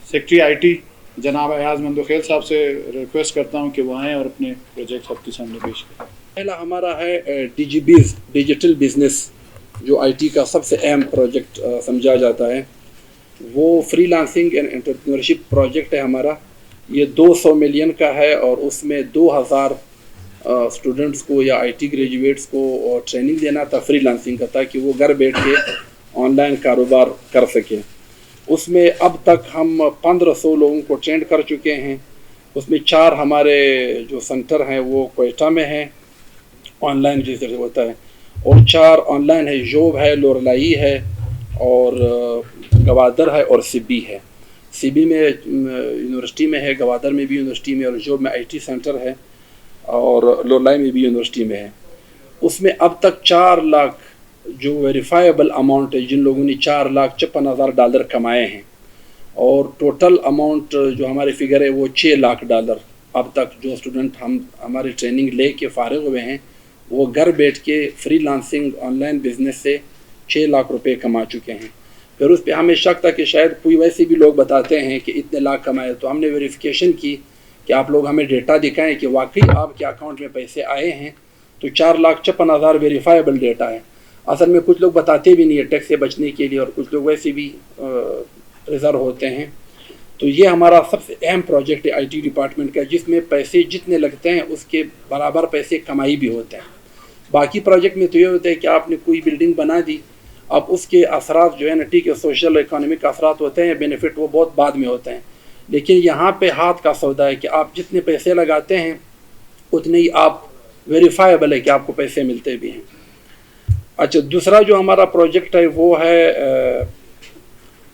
Secretary IT जनाब अयाज मंदोखेल साहब से रिक्वेस्ट करता हूं कि वो आएँ और अपने प्रोजेक्ट आपके सामने पेश करें। पहला हमारा है डिजीबीज डिजिटल बिजनेस, जो आईटी का सबसे अहम प्रोजेक्ट समझा जाता है। वो फ्रीलांसिंग एंड एंटरप्रेन्योरशिप प्रोजेक्ट है हमारा। ये 200 मिलियन का है और उसमें 2000 स्टूडेंट्स को या आईटी ग्रेजुएट्स को ट्रेनिंग देना था फ्रीलांसिंग का, ताकि वो घर बैठ के ऑनलाइन कारोबार कर सकें। उसमें अब तक हम 1500 लोगों को ट्रेंड कर चुके हैं। उसमें 4 हमारे जो सेंटर हैं वो कोयटा में हैं, ऑनलाइन जिस होता है, और 4 ऑनलाइन है, जोब है, लोरलाई है और गवादर है और सिबी है। सिबी में यूनिवर्सिटी में है, गवादर में भी यूनिवर्सिटी में, और जोब में आईटी सेंटर है, और लोरलाई में भी यूनिवर्सिटी में है। उसमें अब तक 4 लाख जो वेरीफाइबल अमाउंट है, जिन लोगों ने $4,56,000 कमाए हैं, और टोटल अमाउंट जो हमारे फिगर है वो $6 लाख अब तक जो स्टूडेंट हमारी ट्रेनिंग ले के फ़ारिग हुए हैं, वो घर बैठ के फ्रीलांसिंग ऑनलाइन बिजनेस से 6 लाख रुपए कमा चुके हैं। फिर उस पर हमें शक था कि शायद कोई वैसे भी लोग बताते हैं कि इतने लाख कमाए, तो हमने वेरिफिकेशन की कि आप लोग हमें डेटा दिखाएं कि वाकई आपके अकाउंट में पैसे आए हैं। तो 4,56,000 वेरीफाइबल डेटा है। असल में कुछ लोग बताते भी नहीं है टैक्स से बचने के लिए, और कुछ लोग वैसे भी रिजर्व होते हैं। तो ये हमारा सबसे अहम प्रोजेक्ट है आईटी डिपार्टमेंट का, जिसमें पैसे जितने लगते हैं उसके बराबर पैसे कमाई भी होते हैं। बाकी प्रोजेक्ट में तो ये होता है कि आपने कोई बिल्डिंग बना दी, अब उसके असरात जो है ना, ठीक है, सोशल इकोनॉमिक असरात होते हैं, बेनिफिट वो बहुत बाद में होते हैं। लेकिन यहाँ पे हाथ का सौदा है कि आप जितने पैसे लगाते हैं उतने ही आप वेरीफाइबल है कि आपको पैसे मिलते भी हैं। अच्छा, दूसरा जो हमारा प्रोजेक्ट है वो है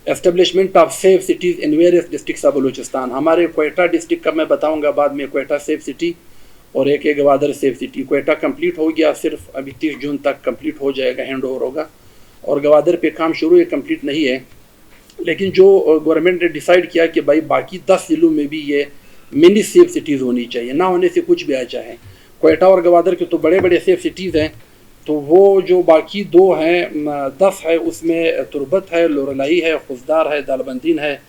establishment of safe cities in various districts of Balochistan. हमारे कोयटा डिस्ट्रिक्ट का मैं बताऊंगा बाद में, कोयटा सेफ सिटी और एक Gwadar safe city. Quetta complete हो गया, सिर्फ अभी 30 जून तक कंप्लीट हो जाएगा, हैंड ओवर होगा, और गवादर पे काम शुरू है, कंप्लीट नहीं है। लेकिन जो गवर्नमेंट ने डिसाइड किया कि भाई बाकी 10 ज़िलों में भी ये मिनी सेफ सिटीज़ होनी चाहिए, ना होने से कुछ भी अच्छा है। कोयटा और गवादर के तो बड़े बड़े सेफ सिटीज़ हैं, तो वो जो बाकी 2 हैं 10 है, उसमें तुरबत है, लोरलाई है, खुशदार है, दालबंदीन है,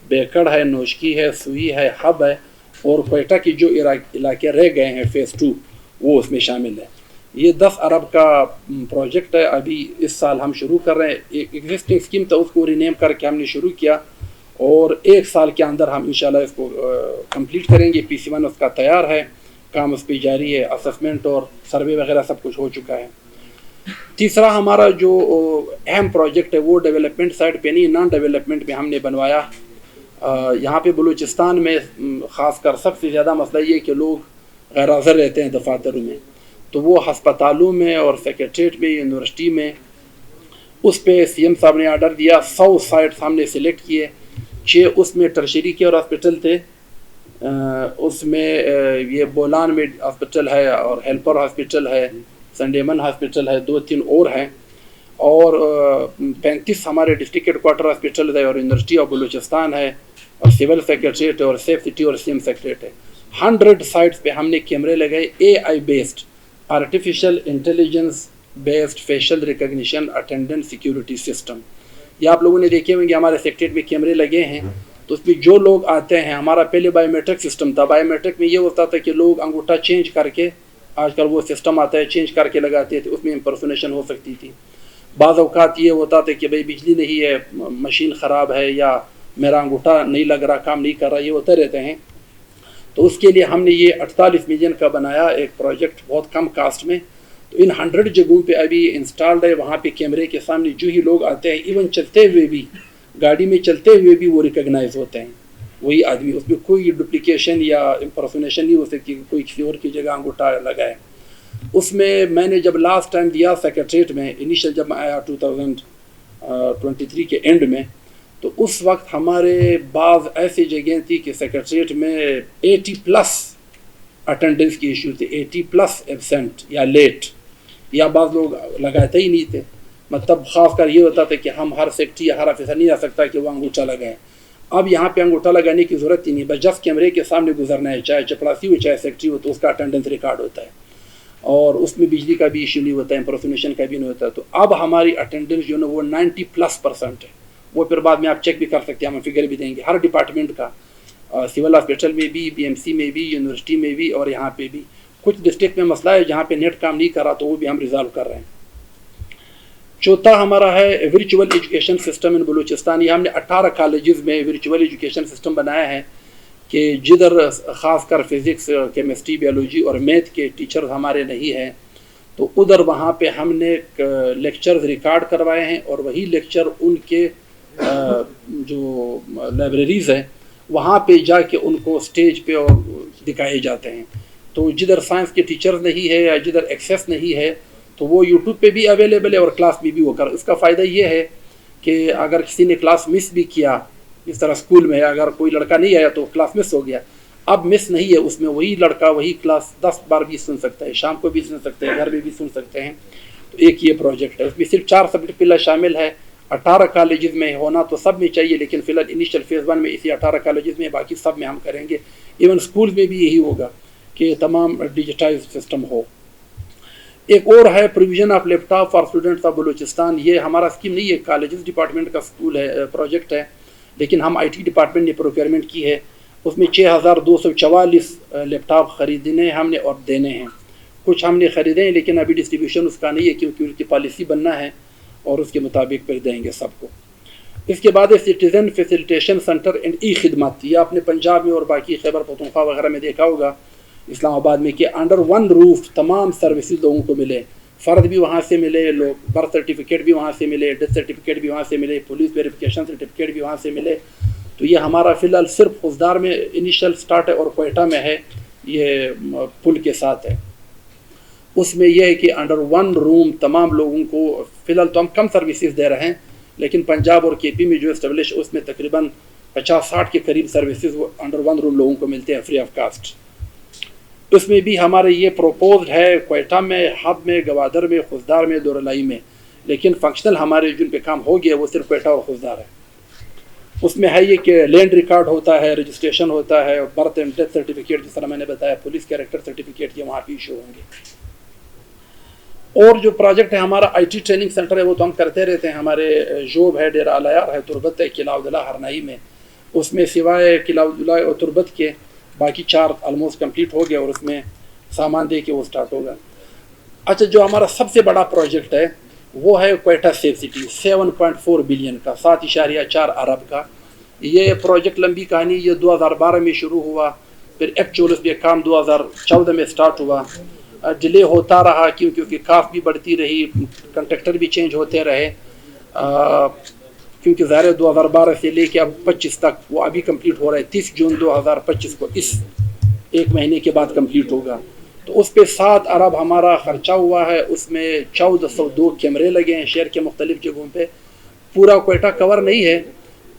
बेकड़ है, नोशकी है, सुई है, हब है, और कोयटा की जो इलाके रह गए हैं फ़ेज़ 2 वो उसमें शामिल है। ये 10 अरब का प्रोजेक्ट है। अभी इस साल हम शुरू कर रहे हैं। एक एग्जिस्टिंग स्कीम था, उसको रीनेम करके हमने शुरू किया, और 1 साल के अंदर हम इंशाल्लाह इसको कंप्लीट करेंगे। PC1 उसका तैयार है, काम उस पर जारी है, असेसमेंट और सर्वे वगैरह सब कुछ हो चुका है। तीसरा हमारा जो अहम प्रोजेक्ट है वो डेवलपमेंट साइड पे नहीं, नॉन डेवलपमेंट में हमने बनवाया। यहाँ पे बलूचिस्तान में ख़ासकर सबसे ज़्यादा मसला ये कि लोग गैर हाज़िर रहते हैं दफातरों में, तो वो हस्पतालों में और सेक्रेटरीट में, यूनिवर्सिटी में, उस पे CM साहब ने आर्डर दिया। 100 साइट्स हमने सिलेक्ट किए, 6 उसमें टर्शरी के और हॉस्पिटल थे। उसमें ये बोलान में हॉस्पिटल है, और हेल्पर हॉस्पिटल है, संडेमन हॉस्पिटल है, 2-3 और हैं, और 35 हमारे डिस्ट्रिक्ट हेडक्वार्टर हॉस्पिटल है, और यूनिवर्सिटी ऑफ बलूचिस्तान है, और सिविल सेक्रेटरीट है, और सेफ सिटी और CM सेक्रेटरीट है। 100 साइट्स पे हमने कैमरे लगाए, AI based, artificial intelligence based facial recognition attendant security system. ये आप लोगों ने देखे होंगे, हमारे सेक्रेटरीट में कैमरे लगे हैं, तो उसमें जो लोग आते हैं, हमारा पहले बायोमेट्रिक सिस्टम था। बायोमेट्रिक में ये होता था कि लोग अंगूठा चेंज करके, आजकल वो सिस्टम आता है, चेंज करके लगाते थे, उसमें इम्पर्सोनेशन हो सकती थी। बाज़ औक़ात ये होता था कि भाई बिजली नहीं है, मशीन ख़राब है, या मेरा अंगूठा नहीं लग रहा, काम नहीं कर रहा, ये होते रहते हैं। तो उसके लिए हमने ये 48 मिलियन का बनाया एक प्रोजेक्ट, बहुत कम कास्ट में। तो इन 100 जगहों पे अभी इंस्टॉल्ड है। वहाँ पे कैमरे के सामने जो ही लोग आते हैं, इवन चलते हुए भी, गाड़ी में चलते हुए भी वो रिकग्नाइज होते हैं, वही आदमी। उसमें कोई डुप्लीकेशन या इम्पर्सोनेशन नहीं हो सकती, कोई किसी और की जगह अंगूठा लगाए। उसमें मैंने जब लास्ट टाइम दिया सेक्रेटरीट में, इनिशियल जब मैं आया 2023 के एंड में, तो उस वक्त हमारे बाज़ ऐसी जगह थी कि सेक्रेटरीट में 80+ अटेंडेंस की इशू थी, 80+ एब्सेंट या लेट, या बाज़ लोग लगाते ही नहीं थे। मतलब ख़ास कर ये होता था कि हम हर सेक्रेटरी या हर ऑफिसर नहीं आ सकता कि वो अंगूठा लगाए। अब यहाँ पे अंगूठा लगाने की ज़रूरत ही नहीं, बस जस्ट कैमरे के सामने गुजरना है, चाहे चपरासी हो चाहे सेक्रेटरी हो, तो उसका अटेंडेंस रिकॉर्ड होता है, और उसमें बिजली का भी इशू नहीं होता है, इम्पर्सोनेशन का भी नहीं होता। तो अब हमारी अटेंडेंस जो है वो 90+% है, वो फिर बाद में आप चेक भी कर सकते हैं, हम फिगर भी देंगे हर डिपार्टमेंट का, सिविल हॉस्पिटल में भी, बीएमसी में भी, यूनिवर्सिटी में भी और यहाँ पे भी। कुछ डिस्ट्रिक्ट में मसला है जहाँ पे नेट काम नहीं कर रहा, तो वो भी हम रिजॉल्व कर रहे हैं। चौथा हमारा है virtual education system in Balochistan. ये हमने 18 कॉलेजेस में वर्चुअल एजुकेशन सिस्टम बनाया है कि जिधर ख़ासकर फिज़िक्स, केमिस्ट्री, बायोलॉजी और मैथ के टीचर हमारे नहीं हैं, तो उधर वहाँ पे हमने लेक्चर्स रिकॉर्ड करवाए हैं और वही लेक्चर उनके जो लाइब्रेरीज़ हैं वहाँ पे जाके उनको स्टेज पे और दिखाए जाते हैं। तो जिधर साइंस के टीचर्स नहीं है या जिधर एक्सेस नहीं है, तो वो यूट्यूब पे भी अवेलेबल है और क्लास में भी वो कर। इसका फ़ायदा ये है कि अगर किसी ने क्लास मिस भी किया, इस तरह स्कूल में अगर कोई लड़का नहीं आया तो क्लास मिस हो गया, अब मिस नहीं है, उसमें वही लड़का वही क्लास 10 बार भी सुन सकता है, शाम को भी सुन सकते हैं, घर में भी सुन सकते हैं। तो एक ये प्रोजेक्ट है, उसमें सिर्फ 4 सब्जेक्ट फिलहाल शामिल है। 18 कॉलेजेस में होना तो सब में चाहिए, लेकिन फ़िलहाल इनिशियल फेज़ 1 में इसी 18 कॉलेजेस में, बाकी सब में हम करेंगे। इवन स्कूल में भी यही होगा कि तमाम डिजिटाइज सिस्टम हो। एक और है provision of laptop for students of Balochistan. ये हमारा स्कीम नहीं है, कॉलेजेस डिपार्टमेंट का स्कूल है, प्रोजेक्ट है, लेकिन हम IT डिपार्टमेंट ने प्रोक्योरमेंट की है। उसमें 6244 लैपटॉप ख़रीदने हमने और देने हैं। कुछ हमने ख़रीदे हैं लेकिन अभी डिस्ट्रीब्यूशन उसका नहीं है, क्योंकि उसकी पॉलिसी बनना है और उसके मुताबिक फिर देंगे सबको। इसके बाद सिटीज़न फैसिलिटेशन सेंटर एंड खिदमत। ये आपने पंजाब में और बाकी खैबर पख्तूनख्वा वगैरह में देखा होगा, इस्लामाबाद में, कि अंडर वन रूफ तमाम सर्विसेज लोगों को मिले। फ़र्द भी वहाँ से मिले, लोग बर्थ सर्टिफिकेट भी वहाँ से मिले, डेथ सर्टिफिकेट भी वहाँ से मिले, पुलिस वेरिफिकेशन सर्टिफिकेट भी वहाँ से मिले। तो ये हमारा फ़िलहाल सिर्फ खुजदार में इनिशियल स्टार्ट है और कोयटा में है, ये पुल के साथ है। उसमें यह है कि अंडर वन रूम तमाम लोगों को, फ़िलहाल तो हम कम सर्विसेज दे रहे हैं, लेकिन पंजाब और KP में जो इस्टेब्लिश उसमें तकरीबन 50-60 के करीब सर्विसेज वो अंडर वन रूम लोगों को मिलते हैं फ्री ऑफ कास्ट। उसमें भी हमारे ये प्रोपोज है कोयटा में, हब में, गवादर में, खुजदार में, दोरलाई में, लेकिन फंक्शनल हमारे जिन पे काम हो गया वो सिर्फ कोयटा और खुजदार है। उसमें है ये कि लैंड रिकॉर्ड होता है, रजिस्ट्रेशन होता है, बर्थ एंड डेथ सर्टिफिकेट जिस तरह मैंने बताया, पुलिस कैरेक्टर सर्टिफिकेट ये वहाँ पे इशू होंगे। और जो प्रोजेक्ट है हमारा IT ट्रेनिंग सेंटर है, वो तो हम करते रहते हैं। हमारे जोब है, डेरा अलायार है, तुरबत है, किला अब्दुल्ला हरनाई में। उसमें सिवाय किला अब्दुल्ला और तुरबत के बाकी 4 ऑलमोस्ट कंप्लीट हो गया और उसमें सामान दे के वो स्टार्ट होगा। अच्छा, जो हमारा सबसे बड़ा प्रोजेक्ट है वो है कोयटा सेफ सिटी, 7.4 बिलियन का, 7.4 अरब का। ये प्रोजेक्ट लंबी कहानी, ये 2012 में शुरू हुआ, फिर एक्चुअल इस पर काम 2014 में स्टार्ट हुआ। डिले होता रहा क्योंकि काफ भी बढ़ती रही, कंट्रैक्टर भी चेंज होते रहे, क्योंकि ज़ाहिर 2012 से लेके अब 25 तक वो अभी कंप्लीट हो रहा है। 30 जून 2025 को इस एक महीने के बाद कंप्लीट होगा। तो उस पर 7 अरब हमारा ख़र्चा हुआ है। उसमें 1402 कैमरे लगे हैं शहर के मुख्तलिफ जगहों पे। पूरा कोयटा कवर नहीं है,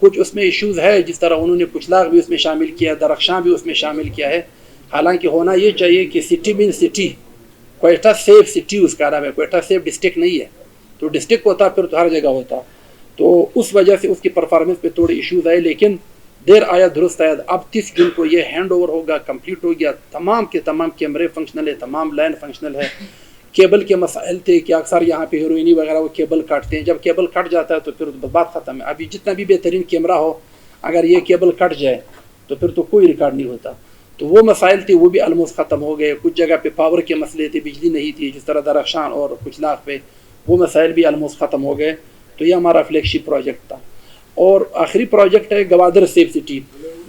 कुछ उसमें इश्यूज़ है, जिस तरह उन्होंने कुचलाग भी उसमें शामिल किया, दरख्शां भी उसमें शामिल किया है। हालांकि होना ये चाहिए कि सिटी बिन सिटी, कोयटा सेफ सिटी उसका नाम है, कोयटा सेफ डिस्ट्रिक्ट नहीं है। तो डिस्ट्रिक्ट होता फिर तो हर जगह होता, तो उस वजह से उसकी परफॉर्मेंस पे थोड़े इश्यूज़ आए, लेकिन देर आया दुरुस्त आया। अब 30 जून को ये हैंड ओवर होगा, कंप्लीट हो गया। तमाम के तमाम कैमरे फंक्शनल है, तमाम लाइन फंक्शनल है। केबल के मसाइल थे कि अक्सर यहाँ पे हीरोइनी वगैरह वो केबल काटते हैं, जब केबल कट जाता है तो फिर बात ख़त्म है। अभी जितना भी बेहतरीन कैमरा हो, अगर ये केबल कट जाए तो फिर तो कोई रिकॉर्ड नहीं होता। तो वो मसाइल थे, वो भी ऑलमोस्ट ख़त्म हो गए। कुछ जगह पे पावर के मसले थे, बिजली नहीं थी, जिस तरह दरख्शान और कुछ लाख पे, वो मसाइल भी ऑलमोस्ट ख़त्म हो गए। तो ये हमारा फ्लैगशिप प्रोजेक्ट था। और आखिरी प्रोजेक्ट है गवादर सेफ सिटी।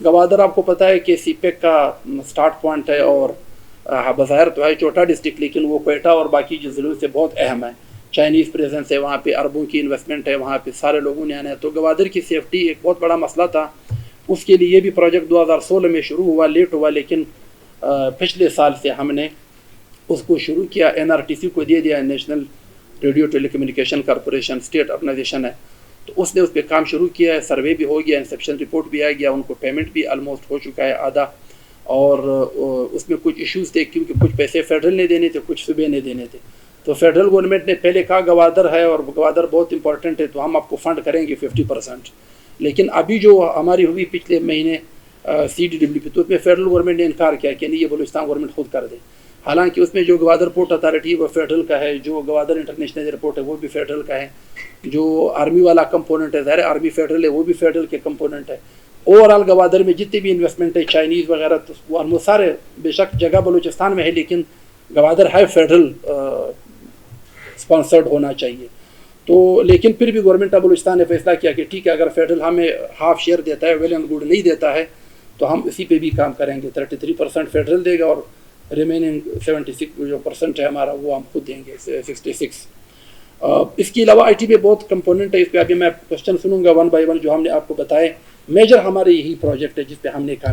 गवादर आपको पता है कि CPEC का स्टार्ट पॉइंट है और बज़ाहिर तो है छोटा डिस्ट्रिक्ट, लेकिन वो कोयटा और बाकी ज़िलों से बहुत अहम है। चाइनीज़ प्रेजेंस है वहाँ पे, अरबों की इन्वेस्टमेंट है वहाँ पे, सारे लोगों ने आना है। तो गवादर की सेफ्टी एक बहुत बड़ा मसला था। उसके लिए भी प्रोजेक्ट 2016 में शुरू हुआ, लेट हुआ, लेकिन पिछले साल से हमने उसको शुरू किया। NRTC को दे दिया, national radio telecommunication corporation, state organisation है, तो उसने उस पर काम शुरू किया है। सर्वे भी हो गया, इंस्पेक्शन रिपोर्ट भी आ गया, उनको पेमेंट भी ऑलमोस्ट हो चुका है आधा। और उसमें कुछ इश्यूज़ थे, क्योंकि कुछ पैसे फेडरल ने देने थे, कुछ सूबे ने देने थे। तो फेडरल गवर्नमेंट ने पहले कहा गवादर है और गवादर बहुत इंपॉर्टेंट है, तो हम आपको फ़ंड करेंगे 50%। लेकिन अभी जो हमारी हुई पिछले महीने CDW पे, तो उसमें फेडरल गवर्नमेंट ने इनकार किया कि नहीं, ये बलूचिस्तान गवर्नमेंट खुद कर दे। حالانکہ اس میں جو گوادر پورٹ اتھارٹی وہ فیڈرل کا ہے, جو گوادر انٹرنیشنل ایئرپورٹ ہے وہ بھی فیڈرل کا ہے, جو آرمی والا کمپوننٹ ہے ظاہر آرمی فیڈرل ہے وہ بھی فیڈرل کے کمپوننٹ ہے. اوور آل گوادر میں جتنی بھی انویسٹمنٹ ہے چائنیز وغیرہ وہ سارے بے شک جگہ بلوچستان میں ہے, لیکن گوادر ہے فیڈرل اسپانسرڈ ہونا چاہیے. تو لیکن پھر بھی گورنمنٹ آف بلوچستان نے فیصلہ کیا کہ ٹھیک ہے اگر فیڈرل ہمیں ہاف شیئر دیتا ہے, ویل اینڈ گڈ نہیں دیتا ہے تو ہم اسی پہ بھی کام کریں گے. 33% فیڈرل دے گا اور ریمیننگ 76 جو % ہے ہمارا وہ ہم خود دیں گے 66. اس کے علاوہ آئی ٹی پہ بہت کمپوننٹ ہے, اس پہ ابھی میں کوشچن سنوں گا ون بائی ون جو ہم نے آپ کو بتائے. میجر ہمارے یہی پروجیکٹ ہے جس پہ ہم نے کام